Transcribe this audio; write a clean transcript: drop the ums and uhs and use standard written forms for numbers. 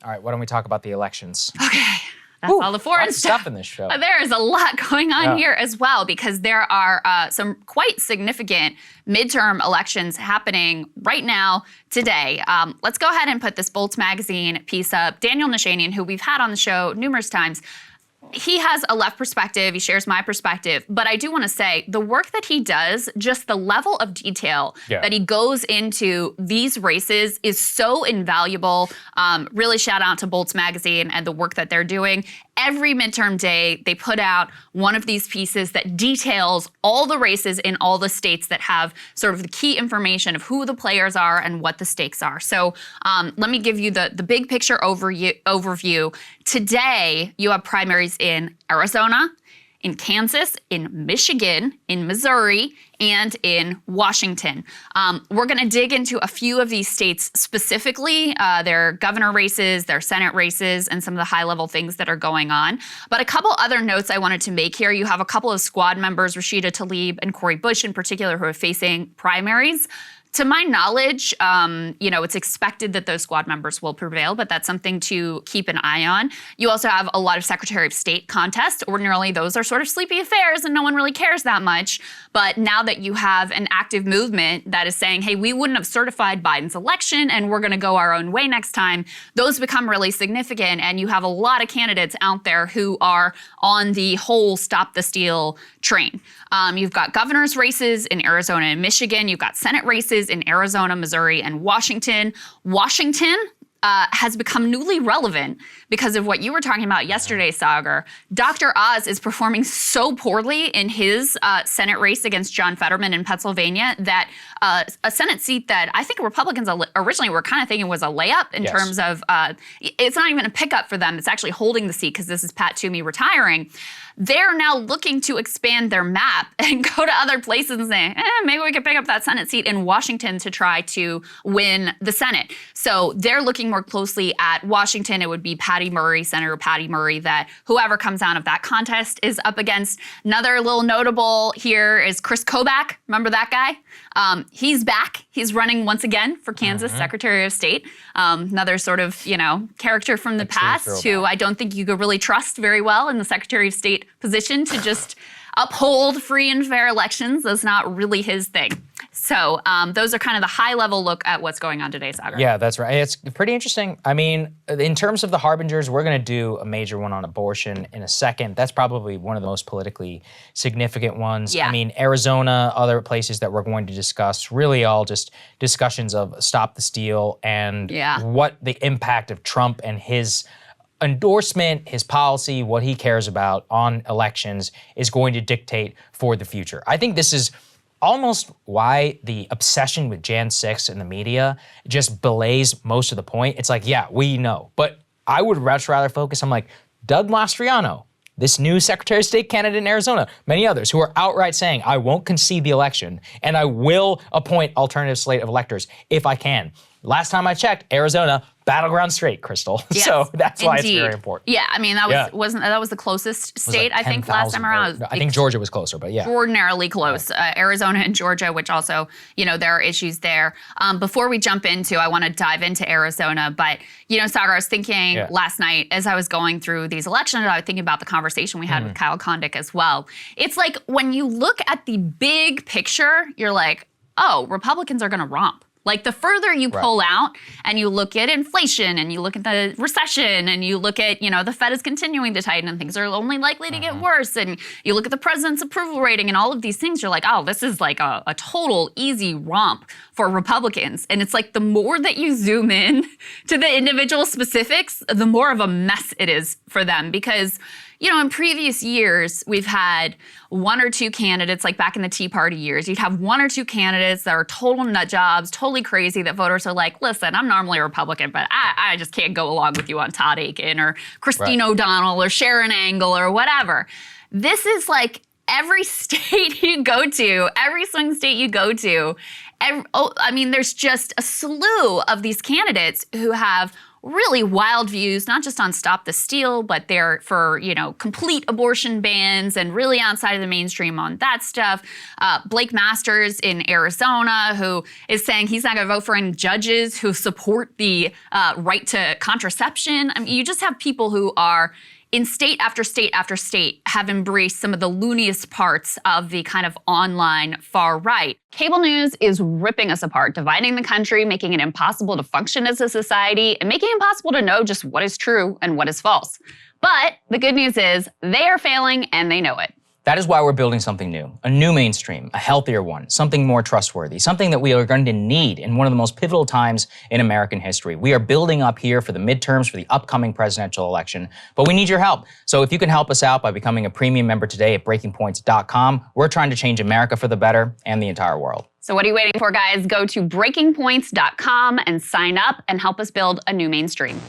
All right, why don't we talk about the elections? Okay. That's all the foreign stuff in this show. There is a lot going on here as well, because there are some quite significant midterm elections happening right now, today. Let's go ahead and put this Bolts Magazine piece up. Daniel Nashanian, who we've had on the show numerous times, he has a left perspective, he shares my perspective, but I do want to say the work that he does, just the level of detail that he goes into these races is so invaluable. Really shout out to Bolts Magazine and the work that they're doing. Every midterm day, they put out one of these pieces that details all the races in all the states that have sort of the key information of who the players are and what the stakes are. So let me give you the big picture overview. Today, you have primaries in Arizona, in Kansas, in Michigan, in Missouri, and in Washington. We're going to dig into a few of these states specifically, their governor races, their Senate races, and some of the high-level things that are going on. But a couple other notes I wanted to make here. You have a couple of squad members, Rashida Tlaib and Cori Bush in particular, who are facing primaries. To my knowledge, it's expected that those squad members will prevail, but that's something to keep an eye on. You also have a lot of Secretary of State contests. Ordinarily, those are sort of sleepy affairs and no one really cares that much. But now that you have an active movement that is saying, hey, we wouldn't have certified Biden's election and we're going to go our own way next time, those become really significant. And you have a lot of candidates out there who are on the whole Stop the Steal train. You've got governor's races in Arizona and Michigan. You've got Senate races in Arizona, Missouri, and Washington. Washington has become newly relevant because of what you were talking about yesterday, Saagar. Dr. Oz is performing so poorly in his Senate race against John Fetterman in Pennsylvania that a Senate seat that I think Republicans originally were kind of thinking was a layup in terms of, it's not even a pickup for them. It's actually holding the seat because this is Pat Toomey retiring. They're now looking to expand their map and go to other places and say, maybe we could pick up that Senate seat in Washington to try to win the Senate. So they're looking more closely at Washington. It would be Senator Patty Murray, that whoever comes out of that contest is up against. Another little notable here is Chris Kobach. Remember that guy? He's back. He's running once again for Kansas Secretary of State. Another sort of, character from the past who I don't think you could really trust very well in the Secretary of State position to just uphold free and fair elections. That's not really his thing. So those are kind of the high-level look at what's going on today, Saagar. Yeah, that's right. It's pretty interesting. I mean, in terms of the harbingers, we're going to do a major one on abortion in a second. That's probably one of the most politically significant ones. Yeah. I mean, Arizona, other places that we're going to discuss, really all just discussions of Stop the Steal and what the impact of Trump and his endorsement, his policy, what he cares about on elections is going to dictate for the future. I think this is almost why the obsession with Jan 6 in the media just belays most of the point. It's like, yeah, we know. But I would much rather focus on like Doug Mastriano, this new Secretary of State candidate in Arizona, many others who are outright saying, I won't concede the election and I will appoint alternative slate of electors if I can. Last time I checked, Arizona, battleground state, Krystal. Yes, so that's why it's indeed. very important. Yeah, I mean, that was the closest state, like I think, last time around. I think Georgia was closer, but yeah. Extraordinarily close. Arizona and Georgia, which also, there are issues there. Before we jump into, I want to dive into Arizona, but, Saagar, I was thinking last night as I was going through these elections, I was thinking about the conversation we had with Kyle Kondik as well. It's like when you look at the big picture, you're like, oh, Republicans are going to romp. Like the further you pull out and you look at inflation and you look at the recession and you look at, the Fed is continuing to tighten and things are only likely to get worse. And you look at the president's approval rating and all of these things, you're like, oh, this is like a total easy romp for Republicans. And it's like the more that you zoom in to the individual specifics, the more of a mess it is for them because in previous years, we've had one or two candidates, like back in the Tea Party years, you'd have one or two candidates that are total nut jobs, totally crazy, that voters are like, listen, I'm normally a Republican, but I just can't go along with you on Todd Akin or Christine O'Donnell or Sharon Angle or whatever. This is like every state you go to, every swing state you go to, there's just a slew of these candidates who have really wild views, not just on Stop the Steal, but they're for, complete abortion bans and really outside of the mainstream on that stuff. Blake Masters in Arizona, who is saying he's not going to vote for any judges who support the right to contraception. I mean, you just have people who are in state after state after state have embraced some of the looniest parts of the kind of online far right. Cable news is ripping us apart, dividing the country, making it impossible to function as a society, and making it impossible to know just what is true and what is false. But the good news is they are failing and they know it. That is why we're building something new, a new mainstream, a healthier one, something more trustworthy, something that we are going to need in one of the most pivotal times in American history. We are building up here for the midterms, for the upcoming presidential election, but we need your help. So if you can help us out by becoming a premium member today at breakingpoints.com, we're trying to change America for the better and the entire world. So what are you waiting for, guys? Go to breakingpoints.com and sign up and help us build a new mainstream.